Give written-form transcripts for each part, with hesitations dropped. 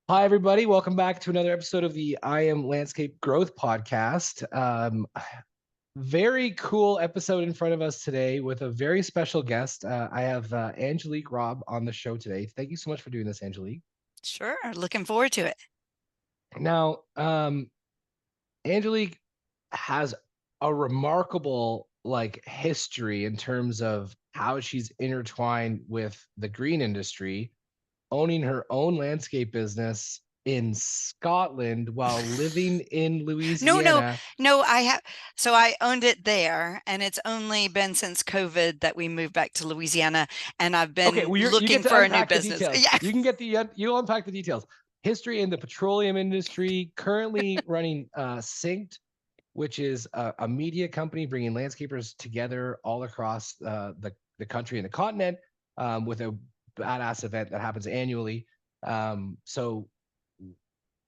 Hi, everybody. Welcome back to another episode of the I Am Landscape Growth Podcast. Very cool episode in front of us today with a very special guest. I have Angelique Robb on the show today. Thank you so much for doing this, Angelique. Sure, looking forward to it. Now, Angelique has a remarkable history in terms of how she's intertwined with the green industry, owning her own landscape business in Scotland while living in No, no, Louisiana. no, I have. So I owned it there, and it's only been since COVID that we moved back to Louisiana, and I've Okay, been well, you get looking to for a new unpack the business. details. Yeah. You can get you'll unpack the details. History in the petroleum industry, currently running SYNKD, which is a media company bringing landscapers together all across the country and the continent with a badass event that happens annually. So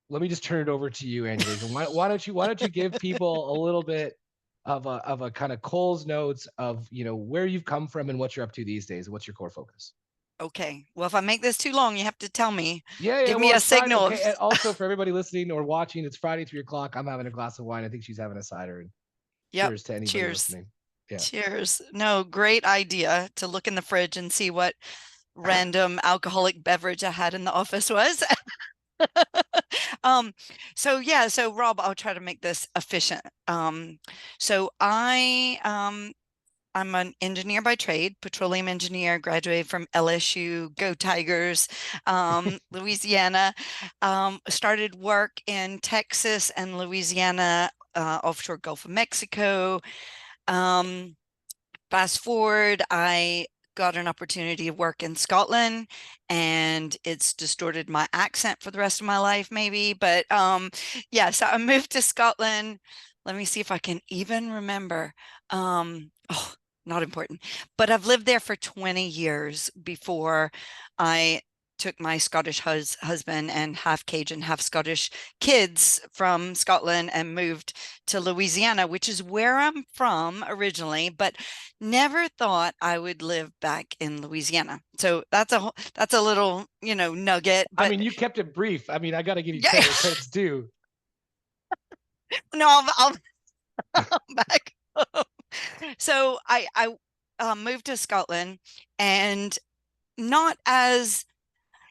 let me just turn it over to you, Angelique. And why don't you give people a little bit of a kind of Cole's notes of where you've come from and what you're up to these days, and what's your core focus? Okay. Well, if I make this too long, you have to tell me. Yeah, yeah. Give me Well, a it's Friday. signal. Okay, and also for everybody listening or watching, it's Friday 3 o'clock. I'm having a glass of wine. I think she's having a cider. And Yep. cheers to anybody Cheers. listening. Yeah. Cheers. No, great idea to look in the fridge and see what random alcoholic beverage I had in the office was. um so Rob, I'll try to make this efficient. So I'm an engineer by trade, petroleum engineer, graduated from LSU, go Tigers, Louisiana. Started work in Texas and Louisiana, offshore Gulf of Mexico. um Fast forward, I got an opportunity to work in Scotland, and it's distorted my accent for the rest of my life, maybe. But yeah, so I moved to Scotland. Let me see if I can even remember. Oh, not important. But I've lived there for 20 years before I took my Scottish husband and half Cajun, half Scottish kids from Scotland and moved to Louisiana, which is where I'm from originally, but never thought I would live back in Louisiana. So that's a little, nugget, I but mean, you kept it brief. I mean, I got to give you yeah. credit where credit's due. No, I'll back. So I moved to Scotland, and not as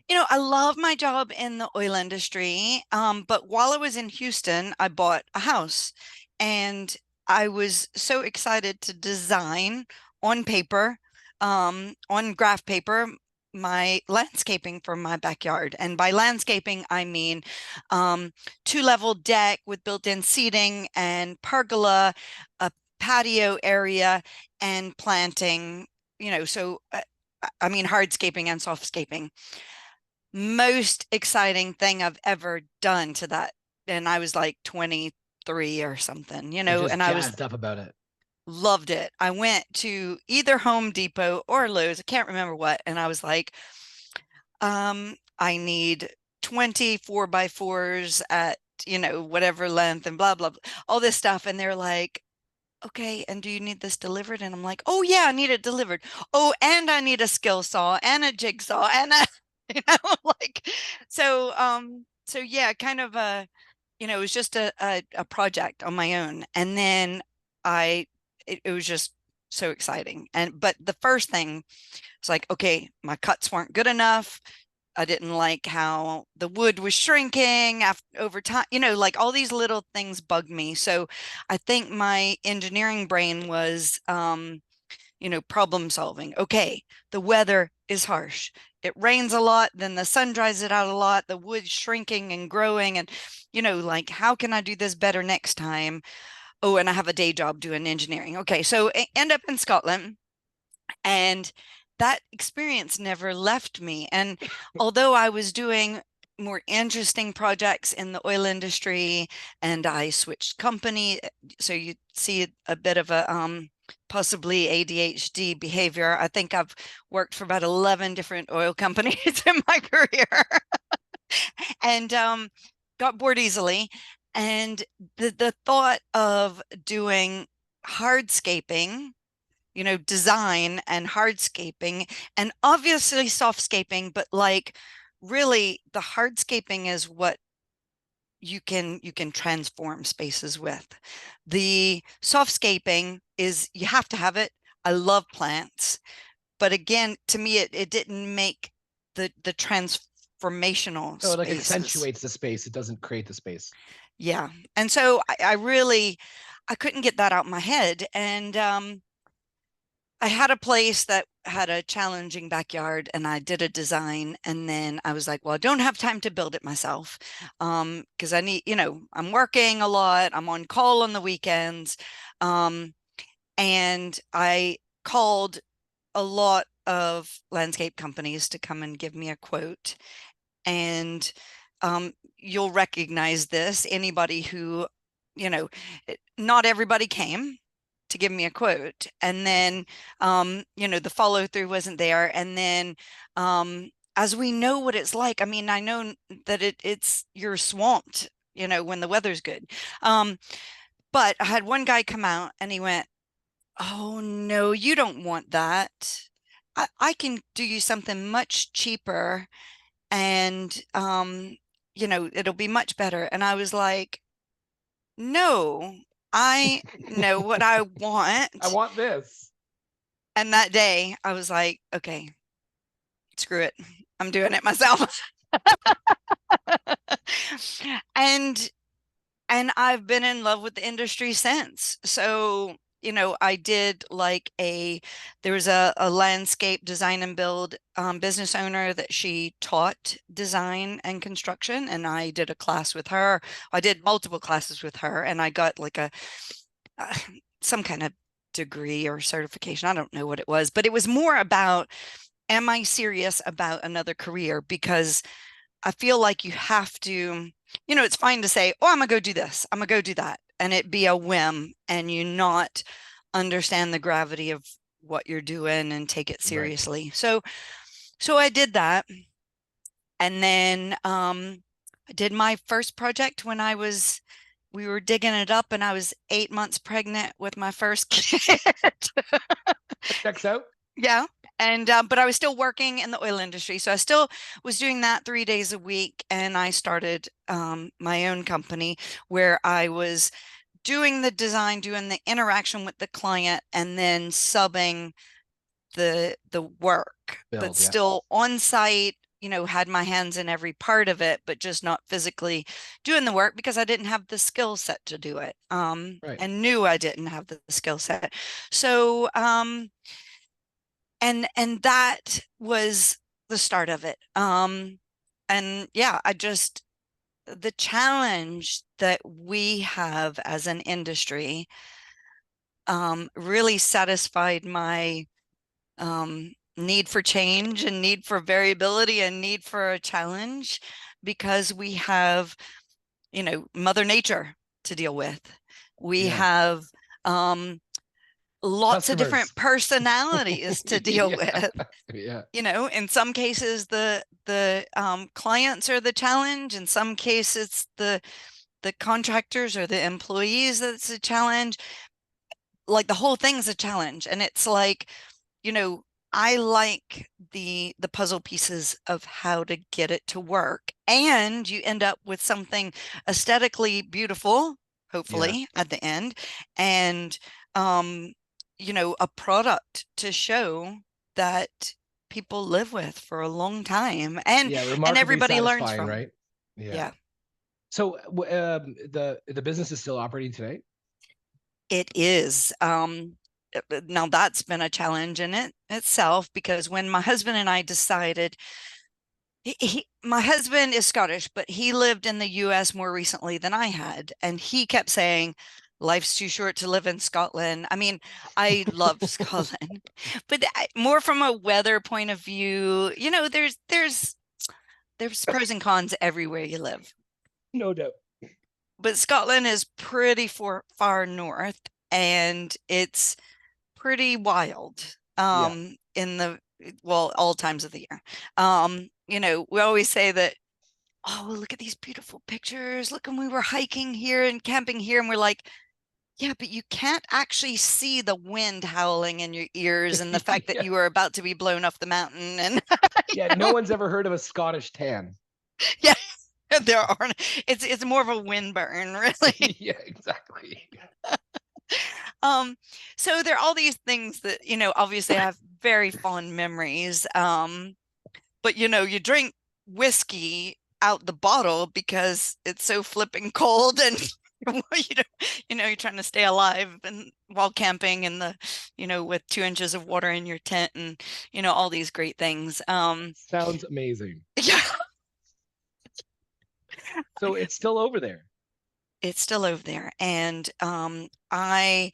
I love my job in the oil industry. But while I was in Houston, I bought a house, and I was so excited to design on paper, on graph paper, my landscaping for my backyard. And by landscaping, I mean um, two-level deck with built-in seating and pergola, a patio area, and planting. So I mean hardscaping and softscaping. Most exciting thing I've ever done to that. And I was like 23 or something, You're just and I was jazzed up about it. loved it. I went to either Home Depot or Lowe's, I can't remember what, and I was like, I need 24 by 4s at, whatever length and blah, blah, blah, all this stuff. And they're like, okay, and do you need this delivered? And I'm like, oh yeah, I need it delivered. Oh, and I need a skill saw and a jigsaw and a, like, so yeah, kind of it was just a project on my own. And then it was just so exciting. But the first thing, it's like, okay, my cuts weren't good enough. I didn't like how the wood was shrinking after over time, like all these little things bugged me. So I think my engineering brain was problem solving. Okay, the weather is harsh. It rains a lot, then the sun dries it out a lot, the wood's shrinking and growing, and like, how can I do this better next time? Oh, and I have a day job doing engineering. Okay, so I end up in Scotland, and that experience never left me. And although I was doing more interesting projects in the oil industry, and I switched company, so you see a bit of a possibly ADHD behavior. I think I've worked for about 11 different oil companies in my career, and got bored easily. And the thought of doing hardscaping, design and hardscaping, and obviously softscaping, but like really the hardscaping is what you can transform spaces with. The softscaping is, you have to have it. I love plants, but again, to me, it didn't make the transformational So it like spaces. accentuates the space. It doesn't create the space. Yeah. And so I really, I couldn't get that out of my head. And I had a place that had a challenging backyard, and I did a design, and then I was like, well, I don't have time to build it myself. Because I need, I'm working a lot, I'm on call on the weekends. And I called a lot of landscape companies to come and give me a quote. And you'll recognize this. Anybody who, not everybody came to give me a quote. And then, the follow through wasn't there. And then, as we know what it's like, I mean, I know that you're swamped, when the weather's good. But I had one guy come out and he went, "Oh no, you don't want that. I can do you something much cheaper, and it'll be much better." And I was like, "No, I know what I I want." want this. And that day I was like, "Okay, screw it. I'm doing it myself." And I've been in love with the industry since. So, I did like there was a landscape design and build business owner that she taught design and construction. And I did a class with her. I did multiple classes with her, and I got like uh, some kind of degree or certification. I don't know what it was, but it was more about, am I serious about another career? Because I feel like you have to, it's fine to say, "Oh, I'm gonna go do this, I'm gonna go do that," and it be a whim, and you not understand the gravity of what you're doing and take it Right. seriously. So I did that. And then I did my first project when we were digging it up, and I was 8 months pregnant with my first kid. Checks out. Yeah. And but I was still working in the oil industry. So I still was doing that 3 days a week. And I started my own company where I was doing the design, doing the interaction with the client, and then subbing the work, but Build. Yeah. still on site, had my hands in every part of it, but just not physically doing the work because I didn't have the skill set to do it. Right. And knew I didn't have the skill set. So and that was the start of it. And yeah, the challenge that we have as an industry really satisfied my need for change and need for variability and need for a challenge, because we have, Mother Nature to deal with. We Yeah. have lots of different Customers. personalities to deal Yeah. with. Yeah. In some cases the clients are the challenge. In some cases the contractors or the employees that's a challenge. Like the whole thing's a challenge. And it's like, I like the puzzle pieces of how to get it to work, and you end up with something aesthetically beautiful, Yeah. hopefully at the end, and um a product to show that people live with for a long time, and Yeah. Remarkably everybody learns satisfying, from. right? Yeah. Yeah. So the business is still operating today. It is. Now that's been a challenge in itself, because when my husband and I decided, my husband is Scottish, but he lived in the US more recently than I had. And he kept saying, life's too short to live in Scotland. I mean, I love Scotland, but more from a weather point of view, there's pros and cons everywhere you live. No doubt. But Scotland is pretty far north, and it's pretty wild Yeah. in the, well, all times of the year. We always say that, "Oh, look at these beautiful pictures. Look, when we were hiking here and camping here," and we're like, Yeah, but you can't actually see the wind howling in your ears and the fact that Yeah. you are about to be blown off the mountain. And Yeah, no one's ever heard of a Scottish tan. yeah, there aren't. It's more of a wind burn, really. Yeah, exactly. Um, so there are all these things that, obviously I have very fond memories. But you drink whiskey out the bottle because it's so flipping cold and you're trying to stay alive and while camping in the, with 2 inches of water in your tent and, all these great things. Sounds amazing. Yeah, So it's still over there. it's still over there. And I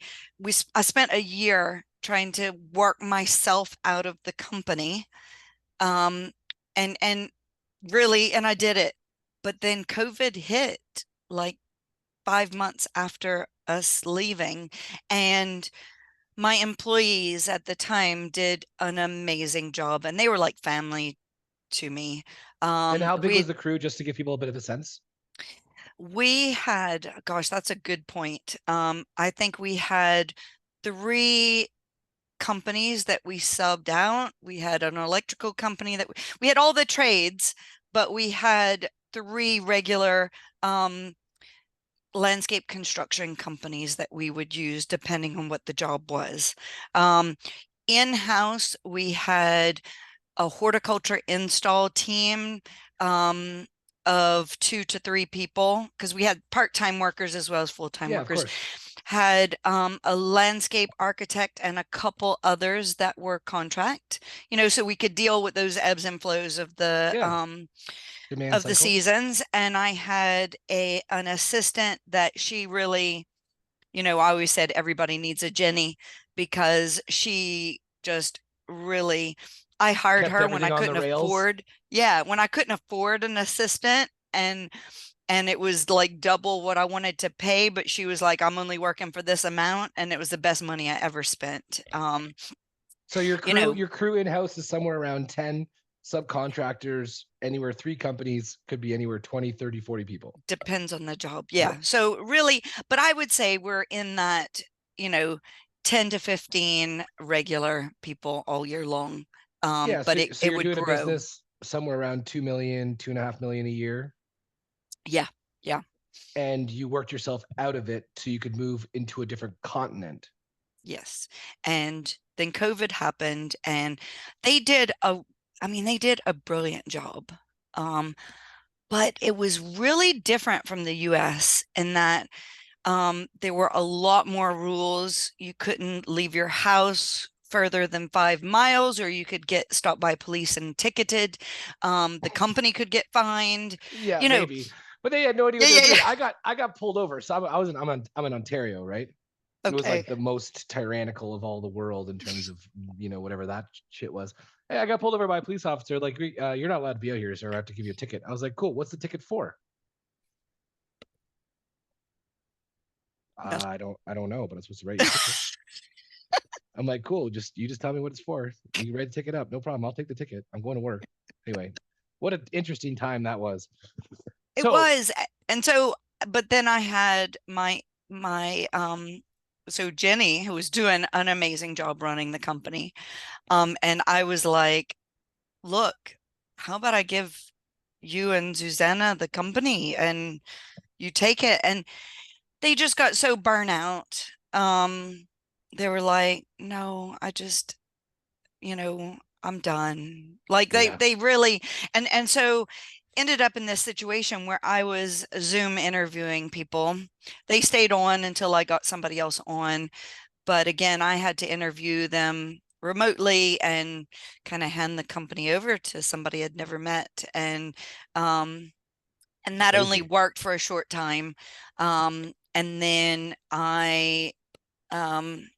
spent a year trying to work myself out of the company. Um, and really, and I did it. But then COVID hit like 5 months after us leaving. And my employees at the time did an amazing job, and they were like family to me. And how big was We the crew, just to give people a bit of a sense? we had, gosh, that's a good point. I think we had three companies that we subbed out. We had an electrical company that we had all the trades, but we had three regular landscape construction companies that we would use depending on what the job was. In-house, we had a horticulture install team of 2 to 3 people because we had part-time workers as well as full-time Yeah, of workers. course. Had a landscape architect and a couple others that were contract, so we could deal with those ebbs and flows Yeah, demand of the cycle. seasons. And I had an assistant that she really, I always said everybody needs a Jenny because she just really, I hired Kept her when I everything on the couldn't rails. afford, yeah, when I couldn't afford an assistant and it was like double what I wanted to pay, but she was like, I'm only working for this amount, and it was the best money I ever spent. So your You crew, know, your crew in-house is somewhere around 10 subcontractors, anywhere, three companies, could be anywhere 20, 30, 40 people. depends on the job. Yep. Yeah. So really, but I would say we're in that, you know, 10 to 15 regular people all year long. Yeah, But so it, so it you're would doing a grow. business somewhere around 2 million, 2.5 million a year, Yeah. Yeah. and you worked yourself out of it so you could move into a different continent. Yes. And then COVID happened and they did a, they did a brilliant job. Um, but it was really different from the US in that there were a lot more rules. You couldn't leave your house further than 5 miles, or you could get stopped by police and ticketed. The company could get fined. Yeah, You know, maybe, but they had no idea yeah, what they were yeah, doing. yeah. I got pulled over. So I'm in Ontario, right? It was Okay. like the most tyrannical of all the world in terms of whatever that shit was. Hey, I got pulled over by a police officer. Like, you're not allowed to be out here, sir. I have to give you a ticket. I was like, cool. What's the ticket for? No. I don't know, but I'm supposed to write you a ticket. I'm like, cool. You just tell me what it's for. You write the ticket up. No problem. I'll take the ticket. I'm going to work. Anyway, what an interesting time that was. It So was. And so, but then I had my so Jenny, who was doing an amazing job running the company. And I was like, look, how about I give you and Susanna the company and you take it? And they just got so burnt out. They were like, no, I'm done. Like they yeah, they really and so ended up in this situation where I was Zoom interviewing people. They stayed on until I got somebody else on, but again, I had to interview them remotely and kind of hand the company over to somebody I'd never met. And that only crazy. worked for a short time. And then um,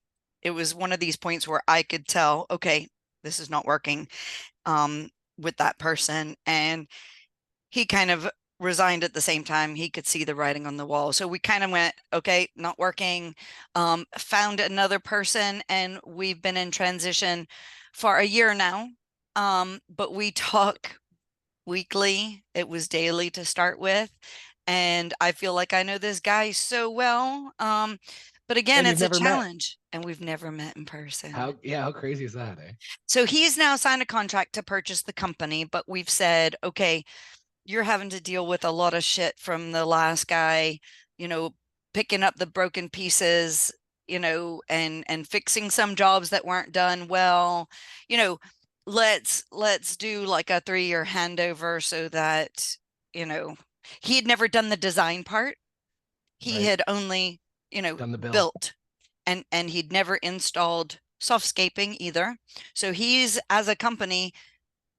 it was one of these points where I could tell, okay, this is not working with that person. And he kind of resigned at the same time. He could see the writing on the wall. So we kind of went, okay, not working, found another person, and we've been in transition for a year now. But we talk weekly. It was daily to start with. And I feel like I know this guy so well. But again, And you've it's a never met. challenge, and we've never met in person. How crazy is that, eh? So he's now signed a contract to purchase the company, but we've said, okay, you're having to deal with a lot of shit from the last guy, you know, picking up the broken pieces, and fixing some jobs that weren't done well. You know, let's do like a 3-year handover so that, you know, he had never done the design part. He Right. had only, Done the bill. built, and he'd never installed softscaping either. So he's, as a company,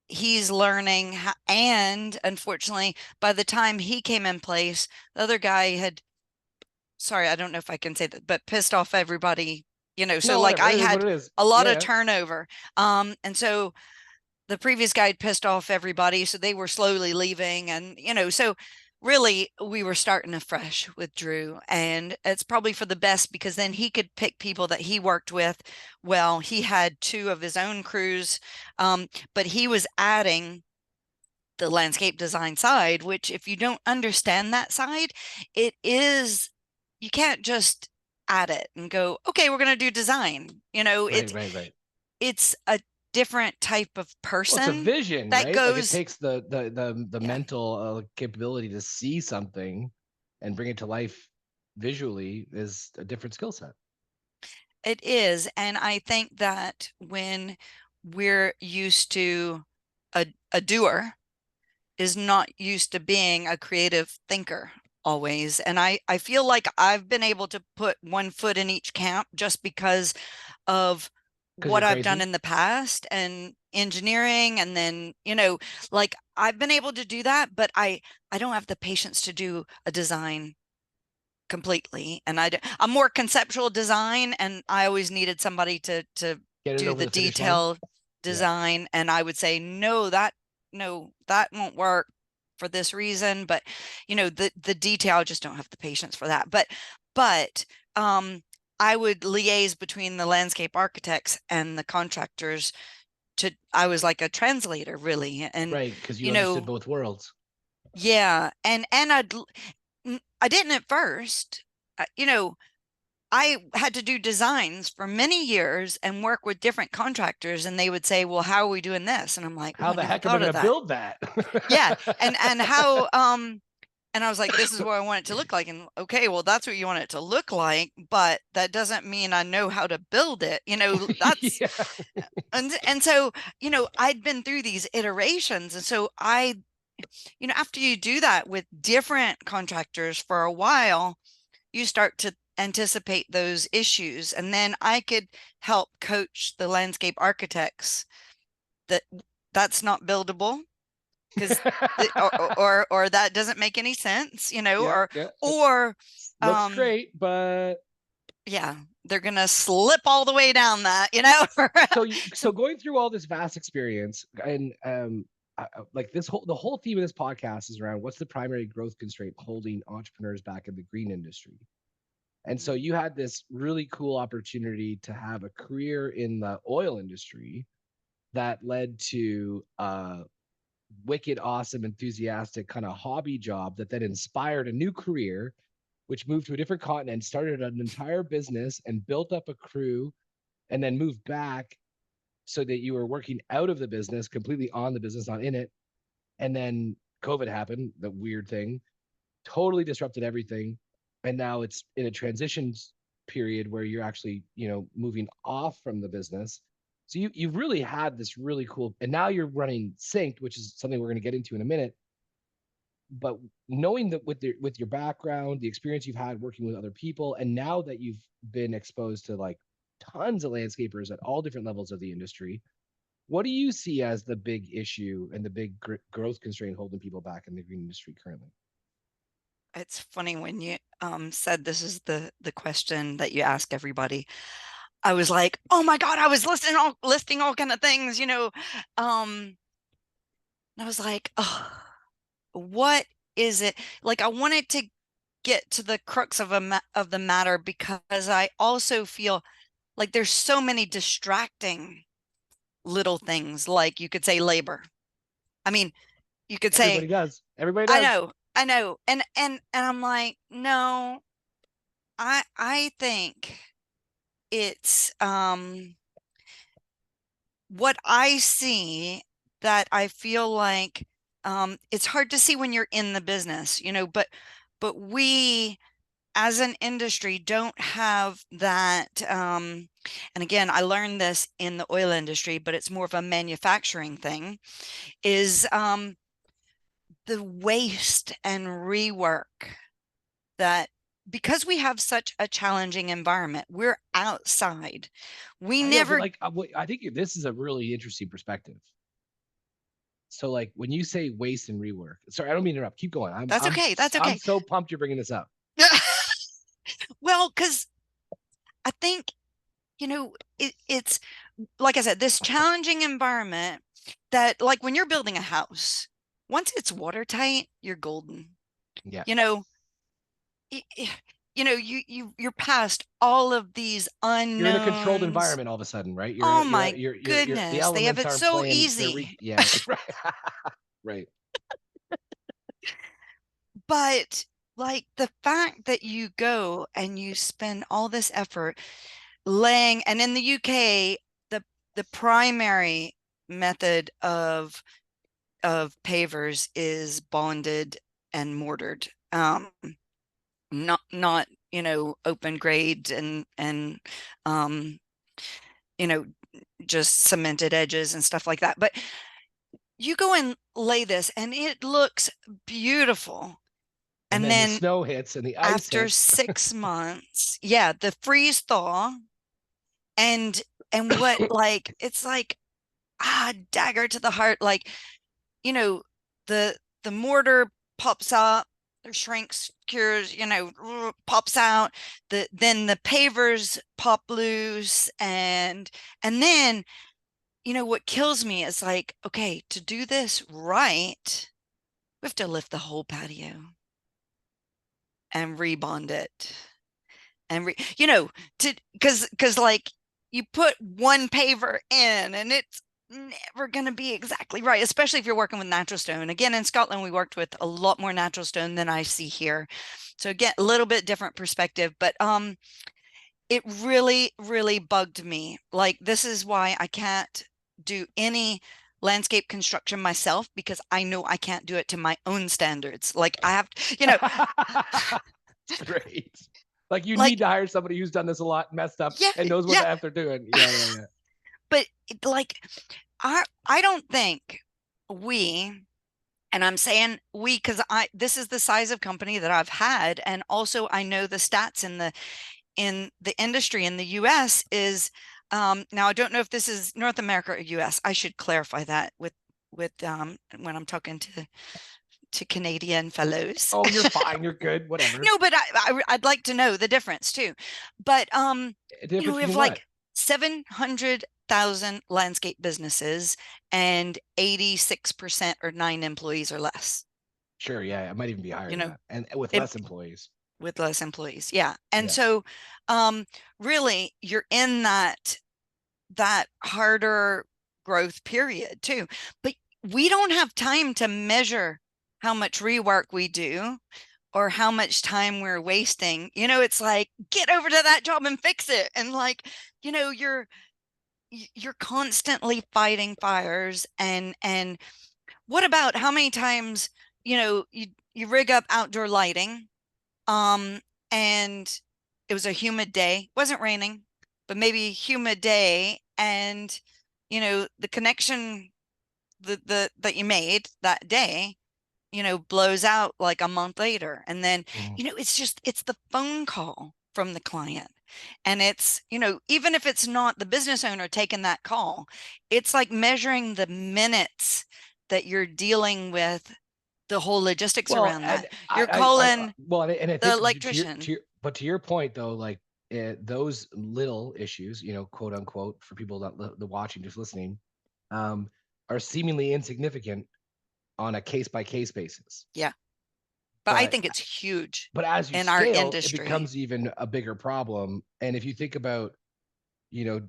he's learning how, and unfortunately, by the time he came in place, the other guy had, sorry, I don't know if I can say that, but pissed off everybody, so No, like whatever. I It is what had it is. a lot of Yeah. turnover. And so the previous guy had pissed off everybody, so they were slowly leaving, and so really we were starting afresh with Drew, and it's probably for the best because then he could pick people that he worked with. Well, he had 2 of his own crews, but he was adding the landscape design side, which if you don't understand that side, it is, you can't just add it and go, okay, we're going to do design. Right, right, right. It's a different type of Well, it's a person vision, that right? Like it goes, takes the yeah, mental capability to see something and bring it to life visually is a different skill set. it is. And I think that when we're used to a doer is not used to being a creative thinker always. And I feel like I've been able to put one foot in each camp just because of Because you're what I've done crazy. in the past and engineering. And then, like I've been able to do that, but I don't have the patience to do a design completely. And I'm more conceptual design, and I always needed somebody to Get it do over the the finish line. detail Yeah. design. And I would say, no, that won't work for this reason. But the detail, I just don't have the patience for that. But I would liaise between the landscape architects and the contractors. I was like a translator, really. And Right. Because you you understood know, both worlds. yeah, and I didn't at first. I had to do designs for many years and work with different contractors, and they would say, "Well, how are we doing this?" And I'm like, "Oh, How I the never heck am I thought going of to that." build that? Yeah, and how and I was like, "This is what I want it to look like." And okay, well, that's what you want it to look like, but that doesn't mean I know how to build it. That's Yeah. and so, I'd been through these iterations, and so after you do that with different contractors for a while, you start to anticipate those issues. And then I could help coach the landscape architects that that's not buildable because or that doesn't make any sense, Yeah. Yeah. or Looks um great, but yeah, they're gonna slip all the way down that, so going through all this vast experience and like the whole theme of this podcast is around what's the primary growth constraint holding entrepreneurs back in the green industry. And so you had this really cool opportunity to have a career in the oil industry that led to a wicked, awesome, enthusiastic kind of hobby job that then inspired a new career, which moved to a different continent, started an entire business and built up a crew, and then moved back so that you were working out of the business, completely on the business, not in it. And then COVID happened, the weird thing, totally disrupted everything. And now it's in a transition period where you're actually, moving off from the business. So you've really had this really cool, and now you're running Synced, which is something we're going to get into in a minute. But knowing that with your background, the experience you've had working with other people, and now that you've been exposed to like tons of landscapers at all different levels of the industry, what do you see as the big issue and the big growth constraint holding people back in the green industry currently? It's funny when you said this is the question that you ask everybody. I was like, oh my God, I was listing all kind of things, I was like, oh, what is it? Like I wanted to get to the crux of the matter because I also feel like there's so many distracting little things. Like you could say labor. I mean, you could say, Everybody does. Everybody I does. know, I know. And I'm like, no, I think it's what I see that I feel like it's hard to see when you're in the business, but we as an industry don't have that. And again, I learned this in the oil industry, but it's more of a manufacturing thing, is the waste and rework that because we have such a challenging environment, we're outside. We I know, but never, like, I think this is a really interesting perspective. So, like, when you say waste and rework, sorry, I don't mean to interrupt. Keep going. that's okay. That's I'm okay. so pumped you're bringing this up. Well, because I think, it's like I said, this challenging environment that, like, when you're building a house, once it's watertight, you're golden. Yeah, You know, y- y- you're past all of these you're in a controlled unknowns. environment all of a sudden, right? Oh my The goodness, they have elements it aren't so playing. easy. Yeah, right, right. But like the fact that you go and you spend all this effort laying, and in the UK, the primary method of pavers is bonded and mortared. Not open grade and um you know just cemented edges and stuff like that. But you go and lay this and it looks beautiful. And And then the then snow hits and the ice after hits. 6 months, yeah, the freeze thaw and what, like, it's like dagger to the heart. Like, you know, the mortar pops up, or shrinks, cures, pops out. Then the pavers pop loose, and then, what kills me is, like, okay, to do this right, we have to lift the whole patio and rebond it and to because like you put one paver in and it's never going to be exactly right, especially if you're working with natural stone. Again, in Scotland, we worked with a lot more natural stone than I see here. So again, a little bit different perspective, but it really, really bugged me. Like, this is why I can't do any landscape construction myself, because I know I can't do it to my own standards. Like, I have, Great. Like, you like, need to hire somebody who's done this a lot, messed up, yeah, and knows what yeah. the F they're doing. Yeah. But like, I don't think we, and I'm saying we because this is the size of company that I've had, and also I know the stats in the industry in the US is, now I don't know if this is North America or US. I should clarify that with when I'm talking to Canadian fellows. Oh, you're fine. You're good. Whatever. No, but I'd like to know the difference too. But Difference we have between what? like 700,000 landscape businesses, and 86% are 9 employees or less. Sure. Yeah. It might even be higher You than know, that. And with it, less employees. with less employees. Yeah. And Yeah. so really you're in that harder growth period too. But we don't have time to measure how much rework we do or how much time we're wasting. It's like, get over to that job and fix it. And, like, you're constantly fighting fires. And what about how many times, you rig up outdoor lighting, um and it was a humid day, wasn't raining, but maybe humid day, and the connection that you made that day blows out like a month later. And then, it's the phone call from the client. And it's, even if it's not the business owner taking that call, it's like measuring the minutes that you're dealing with the whole logistics Well, around and that. You're calling I the think electrician. to your point though, like, those little issues, quote unquote, for people that the watching, just listening, um, are seemingly insignificant on a case by case basis. Yeah. But I But think it's huge as you in our scale, it industry. becomes even a bigger problem. And if you think about, you know,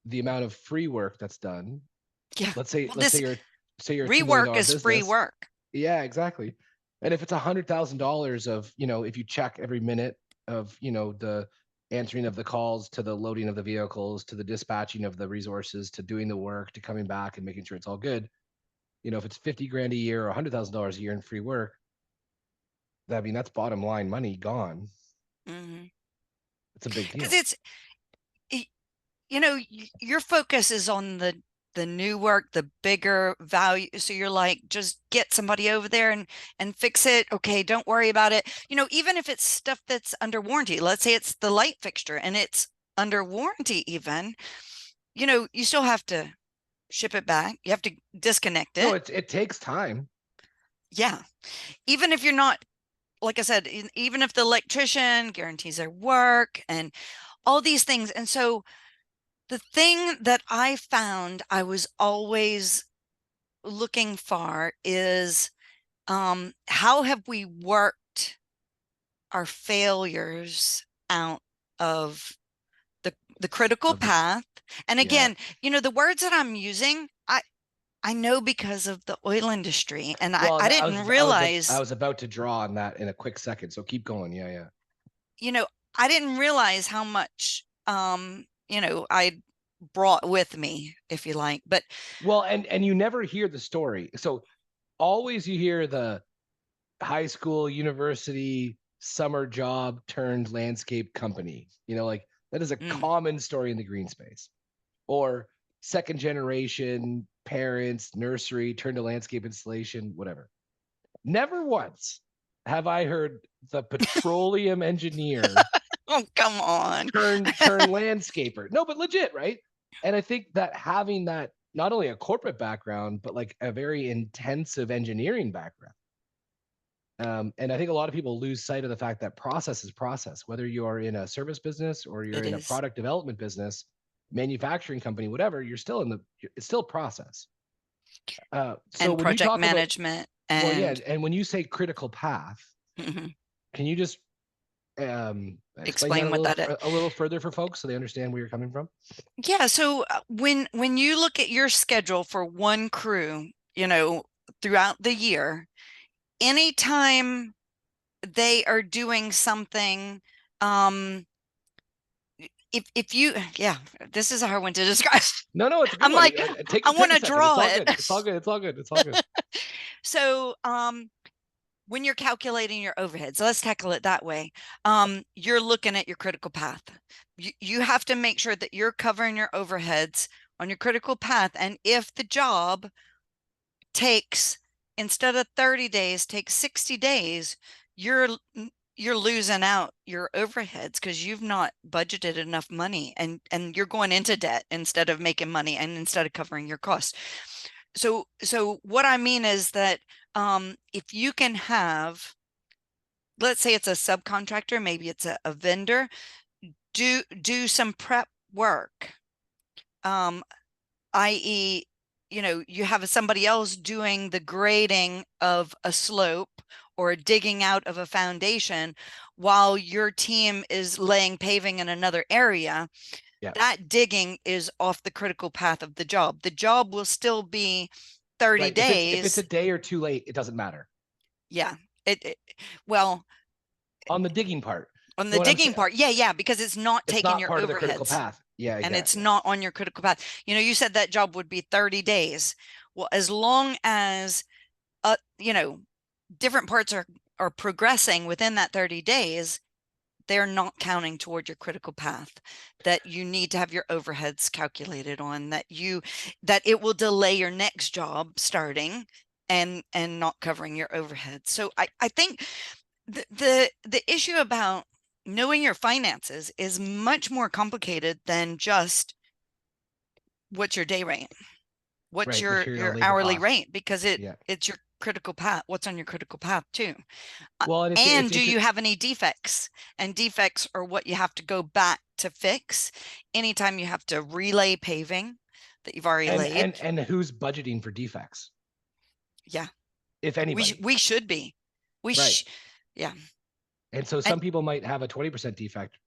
the amount of free work that's done, Yeah. let's say Well, let's say this you're say you're a $2 million rework is free business. work. Yeah, exactly. And if it's $100,000 of, if you check every minute of, the answering of the calls, to the loading of the vehicles, to the dispatching of the resources, to doing the work, to coming back and making sure it's all good. If it's 50 grand a year or $100,000 a year in free work, I mean, that's bottom line money gone. Mm-hmm. It's a big Because deal. your focus is on the new work, the bigger value. So you're like, just get somebody over there and fix it. Okay, don't worry about it. Even if it's stuff that's under warranty, let's say it's the light fixture and it's under warranty even, you still have to ship it back. You have to disconnect No, it. it takes time. Yeah. Even if you're not, like I said, even if the electrician guarantees their work and all these things. And so the thing that I found I was always looking for is how have we worked our failures out of the critical path? And Yeah. again, the words that I'm using, I know because of the oil industry, and I Well, I I didn't was I was I realize, was about to draw on that in a quick second, so keep going. Yeah, yeah. I didn't realize how much I brought with me, if you like. But Well, and you never hear the story. So always you hear the high school, university, summer job turned landscape company. Like that is a mm, common story in the green space. Or second generation parents, nursery, turned to landscape installation, whatever. Never once have I heard the petroleum engineer oh, come on. turn landscaper. No, but legit, right? And I think that having that, not only a corporate background, but like a very intensive engineering background. And I think a lot of people lose sight of the fact that process is process. Whether you are in a service business or you're It in a is. product development business, manufacturing company, whatever, it's still process. So And when you project talk about, management well, yeah, and and when you say critical path, mhm, can you just explain that explain what that is. a little further for folks so they understand where you're coming from? Yeah, so when you look at your schedule for one crew, throughout the year, anytime they are doing something, um, if you, yeah, this is a hard one to describe. No, it's a good I'm one. like, Take I take want a to second. It's draw all it. good. It's all good. It's all good. It's all good. So, when you're calculating your overheads, let's tackle it that way. You're looking at your critical path. You have to make sure that you're covering your overheads on your critical path. And if the job takes, instead of 30 days, takes 60 days, you're losing out your overheads because you've not budgeted enough money, and you're going into debt instead of making money and instead of covering your costs. So what I mean is that if you can have, let's say it's a subcontractor, maybe it's a vendor, do some prep work, i.e., you have somebody else doing the grading of a slope or digging out of a foundation while your team is laying paving in another area. Yeah. That digging is off the critical path of the job. The job will still be 30 Right. If it's a days. day or too late, it doesn't matter. Yeah. Well, On the digging part. on No, the what I'm digging saying, part, yeah, because it's not it's taking not your part of the critical overheads path. Yeah, and it's exactly. not on your critical path. You said that job would be 30 days. Well, as long as uh, you know, different parts are progressing within that 30 days, they're not counting toward your critical path that you need to have your overheads calculated on, that it will delay your next job starting and not covering your overheads. So I think the issue about knowing your finances is much more complicated than just what's your day rate, what's Right. your Material, labor hourly cost. rate, because Yeah. it's your critical path, what's on your critical path too. Well, and And do you have any defects? And defects are what you have to go back to fix anytime you have to relay paving that you've already laid. and who's budgeting for defects, Yeah, if we anybody? we should be. We Right. sh Yeah. And so And some people might have a 20% defect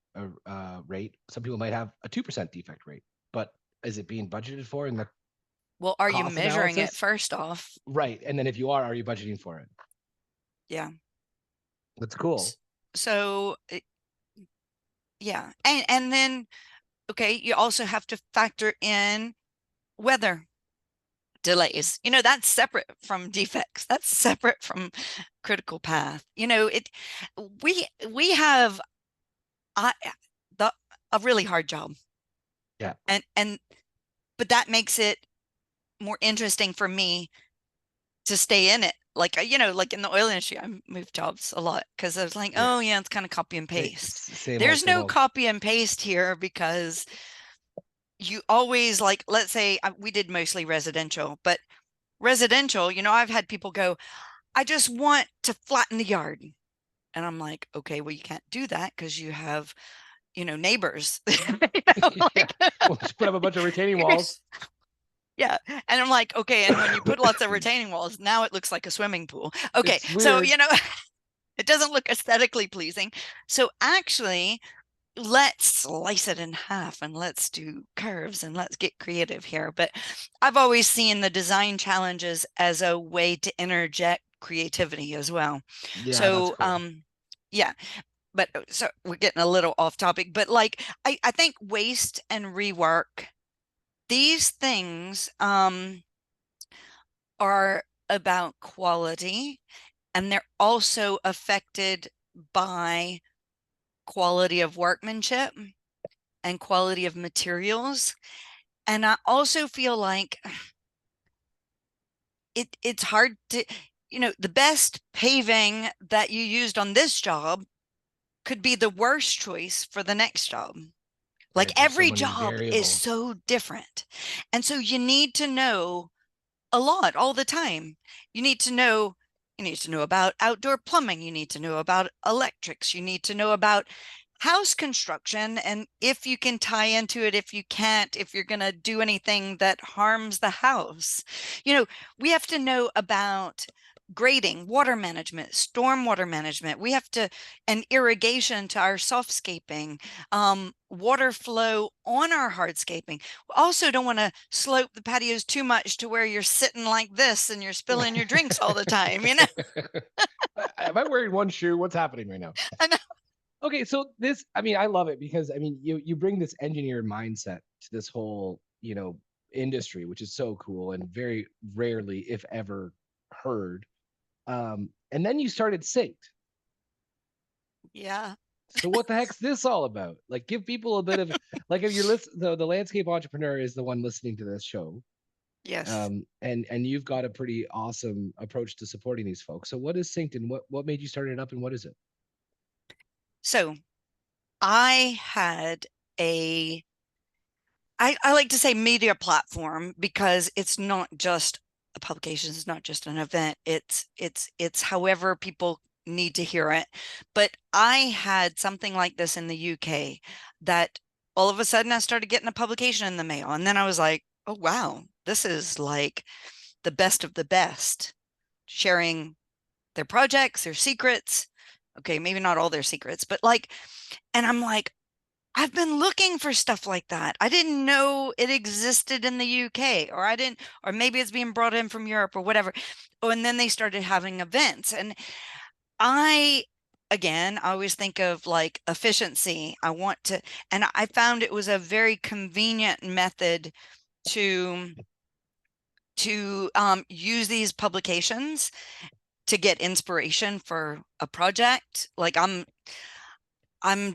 rate. Some people might have a 2% defect rate. But is it being budgeted for in the well, are you cost measuring it analysis? first off? Right. And then if you are you budgeting for it? Yeah. That's cool. So Yeah. And then, okay, you also have to factor in weather delays. That's separate from defects. That's separate from critical path. We have I the a really hard job. Yeah. And but that makes it more interesting for me to stay in it. Like, like in the oil industry, I moved jobs a lot because I was like, Yeah. oh yeah, it's kind of copy and paste. Same old, There's same no old. copy and paste here because you always, like, let's say we did mostly residential, but residential, I've had people go, I just want to flatten the yard. And I'm like, okay, well, you can't do that because you have, neighbors. Yeah. We'll just put up a bunch of retaining walls. Yeah. And I'm like, okay. And when you put lots of retaining walls, now it looks like a swimming pool. Okay. It's So, weird. it doesn't look aesthetically pleasing. So actually, let's slice it in half and let's do curves and let's get creative here. But I've always seen the design challenges as a way to interject creativity as well. Yeah, that's So, cool. yeah. But so we're getting a little off topic, but like I think waste and rework, these things are about quality, and they're also affected by quality of workmanship and quality of materials. And I also feel like it's hard to, the best paving that you used on this job could be the worst choice for the next job. Like, Right. There's so every many job is variables. so different. And so you need to know a lot all the time. You need to know about outdoor plumbing, you need to know about electrics, you need to know about house construction, and if you can tie into it, if you can't, if you're going to do anything that harms the house. We have to know about grading, water management, stormwater management. We have to, and irrigation to our softscaping, water flow on our hardscaping. We also don't want to slope the patios too much to where you're sitting like this and you're spilling your drinks all the time. Am I wearing one shoe? What's happening right now? I know. Okay, so this, I mean, I love it because I mean, you bring this engineer mindset to this whole, industry, which is so cool and very rarely, if ever, heard. And then you started Synced. Yeah. So what the heck's this all about? Like, give people a bit of, like, if you're listening, the landscape entrepreneur is the one listening to this show, Yes. and you've got a pretty awesome approach to supporting these folks. So what is Synced, and what made you start it up, and what is it? So I had a, I like to say media platform because it's not just a publication, it's not just an event. It's however people need to hear it. But I had something like this in the UK that all of a sudden I started getting a publication in the mail. And then I was like, oh wow, this is like the best of the best, sharing their projects, their secrets. Okay, maybe not all their secrets, but like, and I'm like, I've been looking for stuff like that. I didn't know it existed in the UK, or I didn't, or maybe it's being brought in from Europe or whatever. Oh, and then they started having events. And I, again, I always think of like efficiency. And I found it was a very convenient method to use these publications to get inspiration for a project. Like, I'm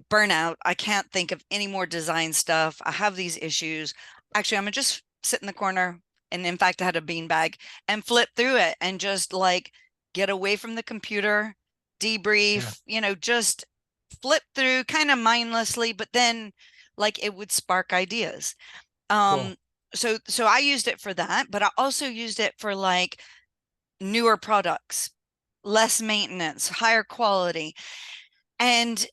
burnout. I can't think of any more design stuff. I have these issues. Actually, I'm gonna just sit in the corner. And in fact, I had a beanbag and flip through it and just like get away from the computer, Yeah, debrief, just flip through kind of mindlessly, but then like it would spark ideas. cool. Um, so I used it for that, but I also used it for like newer products, less maintenance, higher quality. And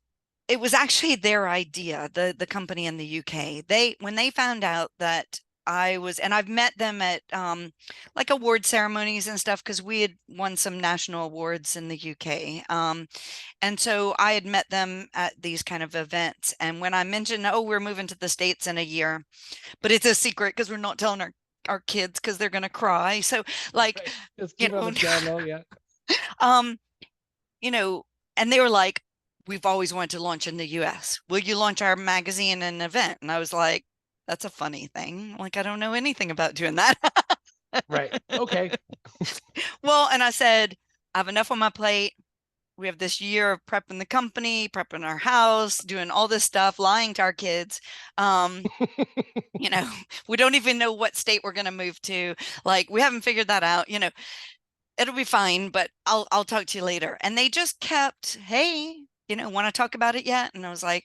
it was actually their idea, the company in the UK. When they found out that I was, and I've met them at like award ceremonies and stuff because we had won some national awards in the UK. And so I had met them at these kind of events. And when I mentioned, oh, we're moving to the States in a year, but it's a secret because we're not telling our kids because they're gonna cry. So like, Right. Just you keep it on know, the down low. Yeah. um, you know, and they were like, we've always wanted to launch in the US. Will you launch our magazine and event? And I was like, that's a funny thing. Like, I don't know anything about doing that. Right. Okay. Well, and I said, I have enough on my plate. We have this year of prepping the company, prepping our house, doing all this stuff, lying to our kids. You know, we don't even know what state we're going to move to. Like, we haven't figured that out. You know, it'll be fine, but I'll talk to you later. And they just kept, hey, you know, want to talk about it yet? And I was like,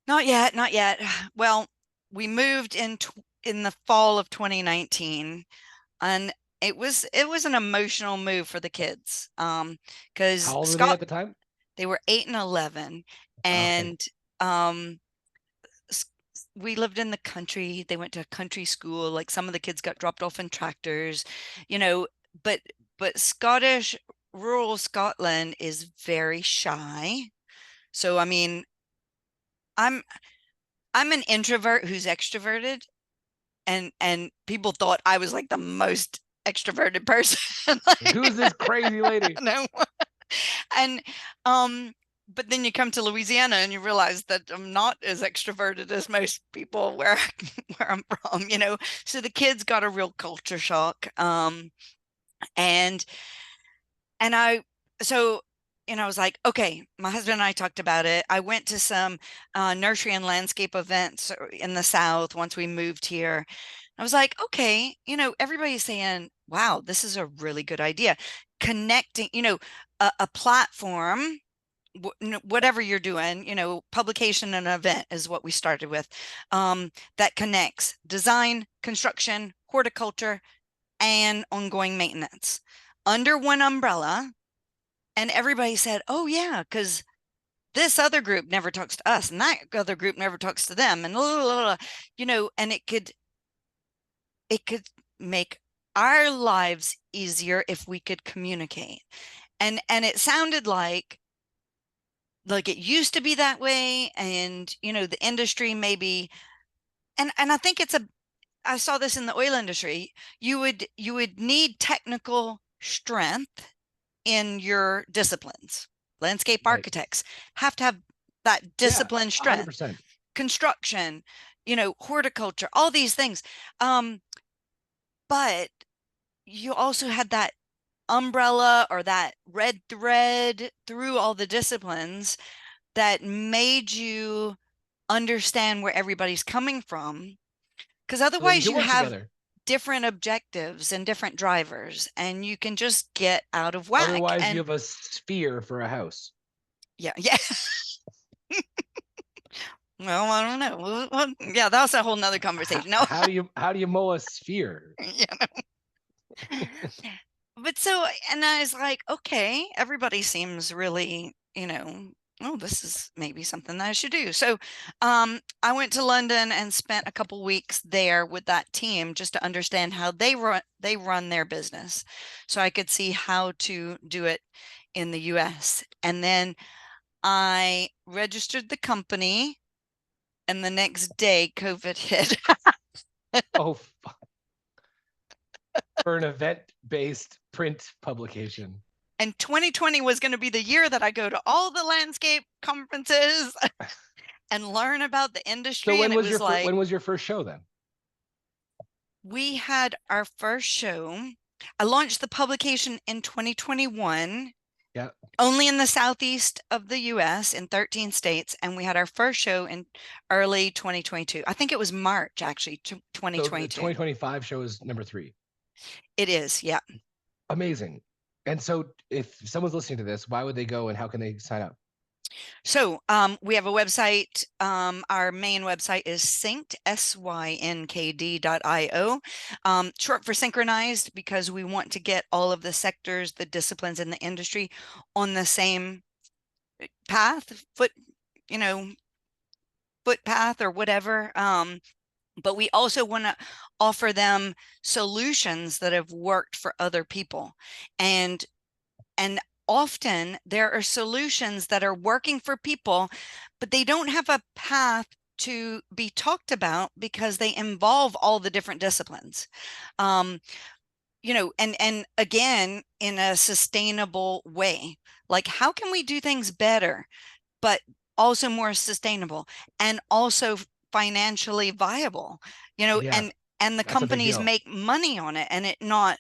not yet, not yet. Well, we moved in the fall of 2019, and it was an emotional move for the kids. Because How old were they Scott, at the time? they were 8 and 11, Okay. and um we lived in the country. They went to country school. Like, some of the kids got dropped off in tractors, you know, but Scottish rural Scotland is very shy. So I mean, I'm I'm an introvert who's extroverted, and people thought I was like the most extroverted person. Like, Who's this crazy lady? no. And but then you come to Louisiana and you realize that I'm not as extroverted as most people where I'm from, you know. So the kids got a real culture shock. And I so you know, I was like, okay, my husband and I talked about it. I went to some nursery and landscape events in the South once we moved here. I was like, okay, you know, everybody's saying, wow, this is a really good idea. Connecting, you know, a platform, whatever you're doing, you know, publication and event is what we started with, that connects design, construction, horticulture, and ongoing maintenance under one umbrella. And everybody said, oh, yeah, because this other group never talks to us and that other group never talks to them. And, blah, blah, blah, you know, and it could make our lives easier if we could communicate. And it sounded like it used to be that way. And, you know, the industry maybe, and I think I saw this in the oil industry. You would need technical strength in your disciplines. Landscape Right. architects have to have that Yeah. discipline strength. 100%. Construction, you know, horticulture, all these things. But you also had that umbrella or that red thread through all the disciplines that made you understand where everybody's coming from. Because So that you otherwise can you work have together. different objectives and different drivers, and you can just get out of whack. Otherwise, you And have a sphere for a house. yeah. Well, I don't know. Well, yeah, that's a whole nother conversation. No. How do you mow a sphere? Yeah. But so, and I was like, okay, everybody seems really, you know, oh, this is maybe something that I should do. So I went to London and spent a couple weeks there with that team just to understand how they run their business, so I could see how to do it in the US. And then I registered the company, and the next day COVID hit. Oh, for an event-based print publication. And 2020 was going to be the year that I go to all the landscape conferences and learn about the industry. So when And it was was like, when was your first show then? we had our first show. I launched the publication in 2021, Yeah. only in the southeast of the US in 13 states. And we had our first show in early 2022. I think it was March, actually, So the 2022. 2025 show is number 3. It is, yeah. Amazing. And so if someone's listening to this, why would they go and how can they sign up? So we have a website. Our main website is synked, SYNKD.io, short for synchronized, because we want to get all of the sectors, the disciplines in the industry on the same path, footpath or whatever. But we also want to offer them solutions that have worked for other people. And often there are solutions that are working for people, but they don't have a path to be talked about because they involve all the different disciplines. and again, in a sustainable way. Like, how can we do things better, but also more sustainable and also financially viable, Yeah, and the that's a big companies deal. make money on it and it not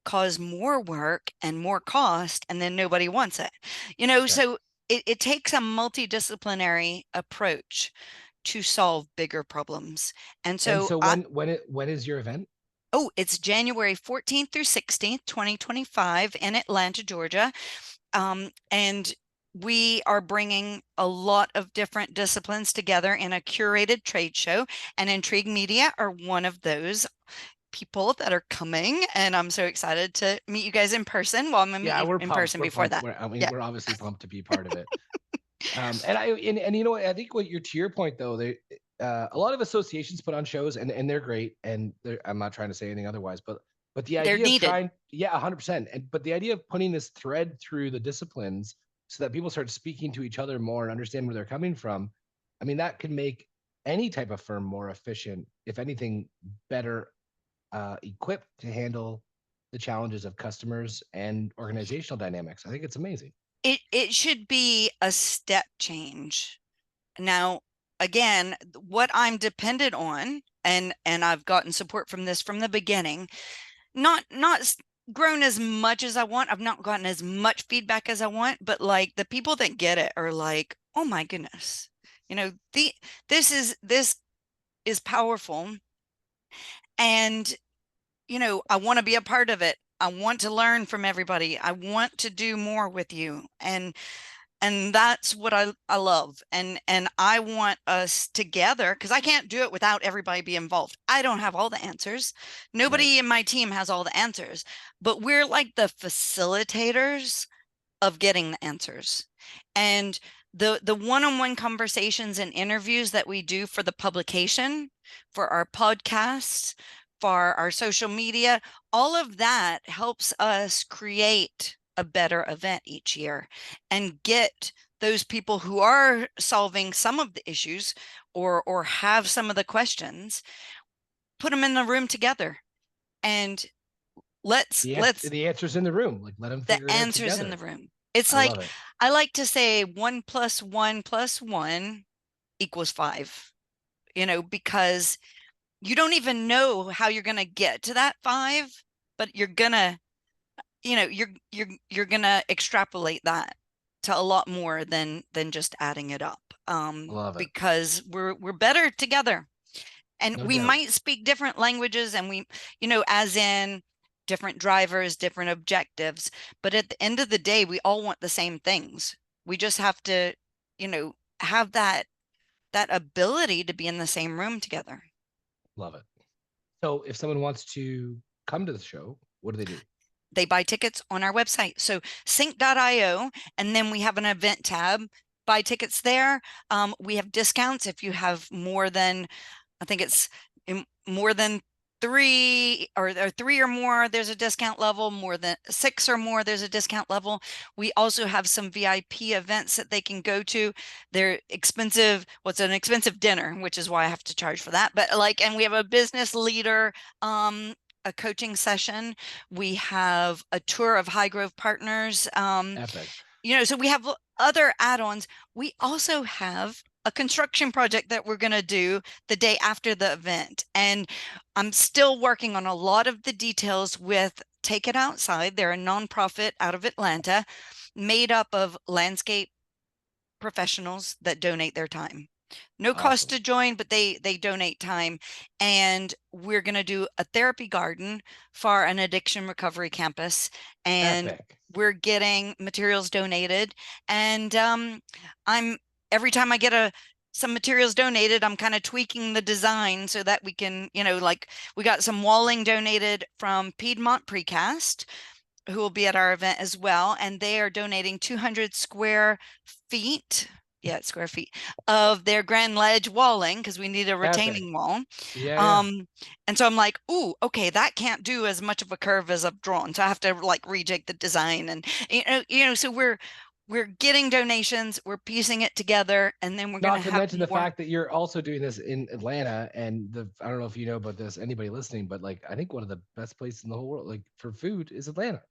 cause more work and more cost and then nobody wants it. Right. So it takes a multidisciplinary approach to solve bigger problems. And And so so I when is your event? oh, it's January 14th through 16th, 2025 in Atlanta, Georgia. And we are bringing a lot of different disciplines together in a curated trade show, and Intrigue Media are one of those people that are coming. And I'm so excited to meet you guys in person. Well, I'm gonna meet Yeah, you we're in pumped. person We're before pumped. that. I mean, Yeah, we're obviously pumped to be part of it. And you know what? I think what you're to your point though, they a lot of associations put on shows and they're great. And I'm not trying to say anything otherwise, but the they're idea of needed. trying, yeah, 100%. And but the idea of putting this thread through the disciplines so that people start speaking to each other more and understand where they're coming from. I mean, that can make any type of firm more efficient, if anything, better equipped to handle the challenges of customers and organizational dynamics. I think it's amazing. It should be a step change. Now, again, what I'm dependent on, and I've gotten support from this from the beginning, not grown as much as I want. I've not gotten as much feedback as I want, but like the people that get it are like, "Oh my goodness." The this is powerful, and I want to be a part of it. I want to learn from everybody. I want to do more with you. And that's what I love. And I want us together, because I can't do it without everybody being involved. I don't have all the answers. Right. Nobody in my team has all the answers, but we're like the facilitators of getting the answers. And the one-on-one conversations and interviews that we do for the publication, for our podcasts, for our social media, all of that helps us create a better event each year and get those people who are solving some of the issues or have some of the questions, put them in the room together, and let's The answer's in the room. Like let them the figure it out answers in the together. room. It's I love like, it. I like to say 1 + 1 + 1 equals 5, because you don't even know how you're going to get to that 5, but you're going to, you're going to extrapolate that to a lot more than just adding it up. I love it. Because we're better together, and No we doubt. might speak different languages, and we, as in different drivers, different objectives, but at the end of the day we all want the same things. We just have to, have that ability to be in the same room together. Love it. So if someone wants to come to the show, what do they do? They buy tickets on our website, so sync.io, and then we have an event tab. Buy tickets there. We have discounts if you have more than, I think it's more than three, or three or more, there's a discount level. More than six or more, there's a discount level. We also have some VIP events that they can go to. They're expensive. What's an expensive dinner, which is why I have to charge for that. But like, and we have a business leader, a coaching session. We have a tour of High Grove Partners. Epic. So we have other add-ons. We also have a construction project that we're going to do the day after the event. And I'm still working on a lot of the details with Take It Outside. They're a nonprofit out of Atlanta, made up of landscape professionals that donate their time. No cost Awesome. to join, but they donate time. And we're going to do a therapy garden for an addiction recovery campus. And Epic. we're getting materials donated. And I'm every time I get some materials donated, I'm kind of tweaking the design so that we can, like, we got some walling donated from Piedmont Precast, who will be at our event as well. And they are donating 200 square feet. Yeah, square feet of their Grand Ledge walling, because we need a Epic. retaining wall. Yeah, yeah. And so I'm like, ooh, okay, that can't do as much of a curve as I've drawn. So I have to like rejig the design, and so we're getting donations, we're piecing it together, and then we're going to Not to have mention the more. fact that you're also doing this in Atlanta, and I don't know if you know about this, anybody listening, but like I think one of the best places in the whole world, like for food, is Atlanta.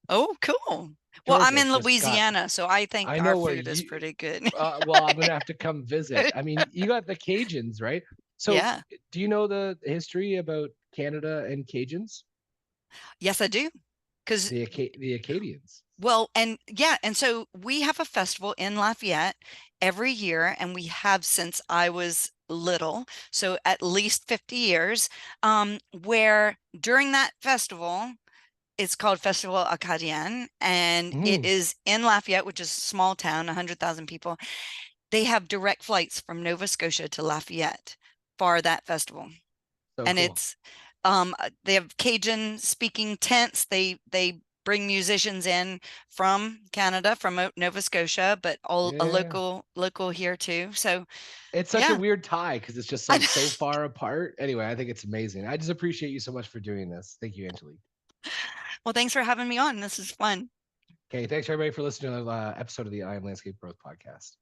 Oh, cool. Well, I'm Georgia in just got. Louisiana, so I think I our know where food is you. pretty good. Well, I'm gonna have to come visit. I mean, you got the Cajuns, right? So, Yeah. do you know the history about Canada and Cajuns? Yes, I do. Because, The Acadians. well, and yeah, and so we have a festival in Lafayette every year, and we have since I was little, so at least 50 years, where during that festival, it's called Festival Acadien, and it Mm, is in Lafayette, which is a small town, 100,000 people. They have direct flights from Nova Scotia to Lafayette for that festival. so And cool. it's they have Cajun speaking tents. They bring musicians in from Canada, from Nova Scotia, but all a Yeah. local here too. So It's such a yeah. weird tie because it's just like so far apart. Anyway, I think it's amazing. I just appreciate you so much for doing this. Thank you, Angelique. Well, thanks for having me on. This is fun. Okay, thanks everybody for listening to the episode of the I Am Landscape Growth Podcast.